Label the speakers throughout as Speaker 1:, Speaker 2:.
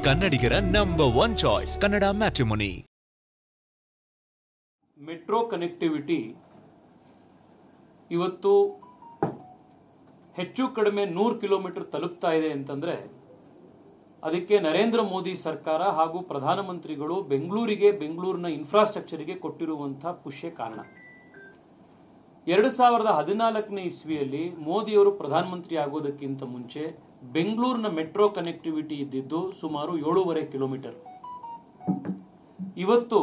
Speaker 1: ಕನ್ನಡಿಗರ number 1 choice Kannada matrimony.
Speaker 2: Metro connectivity ಇವತ್ತು ಹೆಚ್ಚು ಕಡಿಮೆ 100 ಕಿಲೋಮೀಟರ್ ತಲುಪ್ತಾ ಇದೆ ಅಂತಂದ್ರೆ ಅದಕ್ಕೆ ನರೇಂದ್ರ ಮೋದಿ ಸರ್ಕಾರ ಹಾಗೂ ಪ್ರಧಾನಮಂತ್ರಿಗಳು ಬೆಂಗಳೂರಿನ ಇನ್ಫ್ರಾಸ್ಟ್ರಕ್ಚರ್ಗೆ ಕೊಟ್ಟಿರುವಂತಹ ಪುಷ್ಯ ಕಾರಣ. 2014ನೇ ಇಸ್ವಿಯಲ್ಲಿ ಮೋದಿಯವರು ಪ್ರಧಾನಮಂತ್ರಿ ಆಗೋದಕ್ಕಿಂತ ಮುಂಚೆ ಬೆಂಗಳೂರಿನ ಮೆಟ್ರೋ ಕನೆಕ್ಟಿವಿಟಿ ಇದ್ದಿದ್ದು ಸುಮಾರು 7.5 ಕಿಲೋಮೀಟರ್. ಇವತ್ತು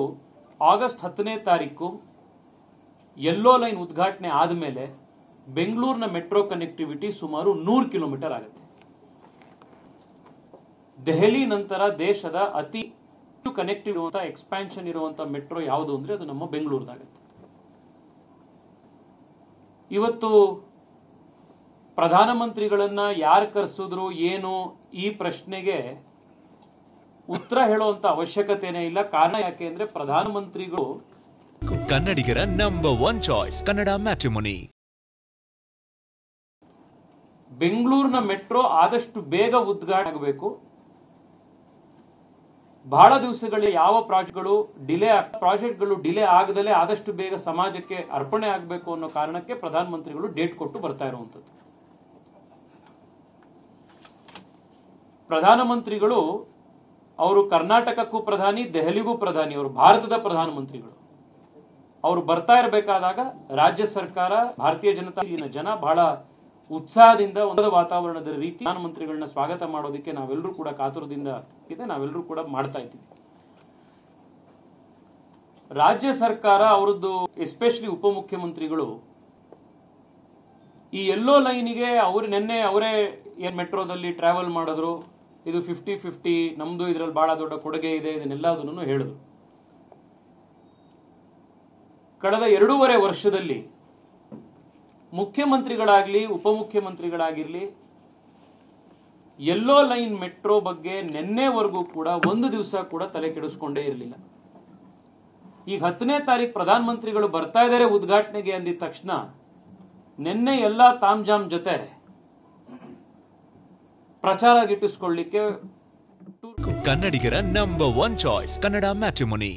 Speaker 2: ಆಗಸ್ಟ್ 10ನೇ ತಾರೀಕು ಯೆಲ್ಲೋ ಲೈನ್ ಉದ್ಘಾಟನೆ ಆದಮೇಲೆ ಬೆಂಗಳೂರಿನ ಮೆಟ್ರೋ ಕನೆಕ್ಟಿವಿಟಿ ಸುಮಾರು 100 ಕಿಲೋಮೀಟರ್ ಆಗುತ್ತೆ. ದೆಹಲಿ ನಂತರ ದೇಶದ ಅತಿ ಕನೆಕ್ಟಿವ್ ಇರುವಂತಹ ಎಕ್ಸ್ಪಾನ್ಷನ್ ಇರುವಂತಹ ಮೆಟ್ರೋ ಯಾವುದು ಅಂದ್ರೆ ಅದು ನಮ್ಮ ಬೆಂಗಳೂರದಾಗುತ್ತೆ. ಇವತ್ತು ಪ್ರಧಾನಮಂತ್ರಿಗಳನ್ನ ಯಾರು ಕರೆಸಿದ್ರು ಏನು ಈ ಪ್ರಶ್ನೆಗೆ ಉತ್ತರ ಹೇಳುವಂತ ಅವಶ್ಯಕತೆನೇ ಇಲ್ಲ. ಕಾರಣ ಯಾಕೆ ಅಂದ್ರೆ ಪ್ರಧಾನಮಂತ್ರಿಗಳು
Speaker 1: ಕನ್ನಡಿಗರ ನಂಬರ್ 1 ಚಾಯ್ಸ್ ಕನ್ನಡ ಮ್ಯಾಟ್ರಿಮೋನಿ.
Speaker 2: ಬೆಂಗಳೂರಿನ ಮೆಟ್ರೋ ಆದಷ್ಟು ಬೇಗ ಉದ್ಘಾಟನೆ ಆಗಬೇಕು. ಬಹಳ ದಿವಸಗಳಿಗೆ ಯಾವ ಪ್ರಾಜೆಕ್ಟ್ಗಳು ಡಿಲೇ ಆಗದಲ್ಲೇ ಆದಷ್ಟು ಬೇಗ ಸಮಾಜಕ್ಕೆ ಅರ್ಪಣೆ ಆಗಬೇಕು ಅನ್ನೋ ಕಾರಣಕ್ಕೆ ಪ್ರಧಾನಮಂತ್ರಿಗಳು ಡೇಟ್ ಕೊಟ್ಟು ಬರ್ತಾ ಇರುವಂತದ್ದು. ಪ್ರಧಾನಮಂತ್ರಿಗಳು ಅವರು ಕರ್ನಾಟಕಕ್ಕೂ ಪ್ರಧಾನಿ, ದೆಹಲಿಗೂ ಪ್ರಧಾನಿ, ಅವರು ಭಾರತದ ಪ್ರಧಾನಮಂತ್ರಿಗಳು. ಅವರು ಬರ್ತಾ ಇರಬೇಕಾದಾಗ ರಾಜ್ಯ ಸರ್ಕಾರ, ಭಾರತೀಯ ಜನತಾ ಜನ ಬಹಳ ಉತ್ಸಾಹದಿಂದ ಒಂದು ವಾತಾವರಣದ ರೀತಿ ಪ್ರಧಾನಮಂತ್ರಿಗಳನ್ನ ಸ್ವಾಗತ ಮಾಡೋದಕ್ಕೆ ನಾವೆಲ್ಲರೂ ಕೂಡ ಕಾತುರದಿಂದ ನಾವೆಲ್ಲರೂ ಕೂಡ ಮಾಡ್ತಾ ಇದ್ದೀವಿ. ರಾಜ್ಯ ಸರ್ಕಾರ ಅವರದ್ದು ಎಸ್ಪೆಷಲಿ ಉಪಮುಖ್ಯಮಂತ್ರಿಗಳು ಈ ಯೆಲ್ಲೋ ಲೈನಿಗೆ ಅವರೇ ಏನ್ ಮೆಟ್ರೋದಲ್ಲಿ ಟ್ರಾವೆಲ್ ಮಾಡಿದ್ರು, ಇದು 50-50 ನಮ್ದು ಇದ್ರಲ್ಲಿ ಬಹಳ ದೊಡ್ಡ ಕೊಡುಗೆ ಇದೆ, ಇದನ್ನೆಲ್ಲದನ್ನು ಹೇಳಿದ್ರು. ಕಳೆದ 2.5 ವರ್ಷದಲ್ಲಿ ಮುಖ್ಯಮಂತ್ರಿಗಳಾಗ್ಲಿ ಉಪಮುಖ್ಯಮಂತ್ರಿಗಳಾಗಿರ್ಲಿ ಯೆಲ್ಲೋ ಲೈನ್ ಮೆಟ್ರೋ ಬಗ್ಗೆ ನಿನ್ನೆವರೆಗೂ ಕೂಡ ಒಂದು ದಿವಸ ಕೂಡ ತಲೆ ಕೆಡಿಸ್ಕೊಂಡೇ ಇರಲಿಲ್ಲ. ಈಗ 10ನೇ ತಾರೀಕು ಪ್ರಧಾನಮಂತ್ರಿಗಳು ಬರ್ತಾ ಇದ್ದಾರೆ ಉದ್ಘಾಟನೆಗೆ ಅಂದಿದ ತಕ್ಷಣ ನಿನ್ನೆ ಎಲ್ಲಾ ತಾಮ್ಜಾಮ್ ಜೊತೆ ಪ್ರಚಾರ ಗಿಟ್ಟಿಸ್ಕೊಳ್ಳಿಕ್ಕೆ
Speaker 1: ಕನ್ನಡಿಗರ ನಂಬರ್ 1 ಚಾಯ್ಸ್ ಕನ್ನಡ ಮ್ಯಾಟ್ರಿಮೋನಿ.